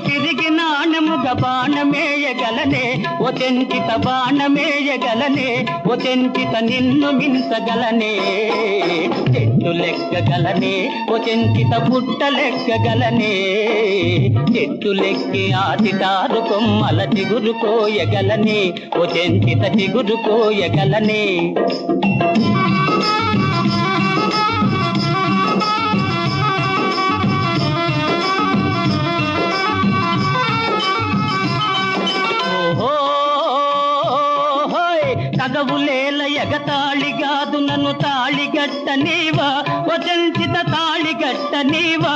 తిరిగి నాణముగ బాణమేయగలనే ఓ చెంచిత బాణమేయగలనే ఓ చెంచిత నిన్ను మించగలనే చెట్టు లెక్కగలనే ఓ చెంచిత పుట్ట లెక్కగలనే చెట్టు లెక్కి ఆదితారు కొమ్మల చిగురు కోయగలనే ఓ చెంచిత చిగురు కోయగలనే తగవులేల ఎగతాళిగాదు నన్ను తాళిగట్ట నీవా ఓ చెంచిత తాళిగట్ట నీవా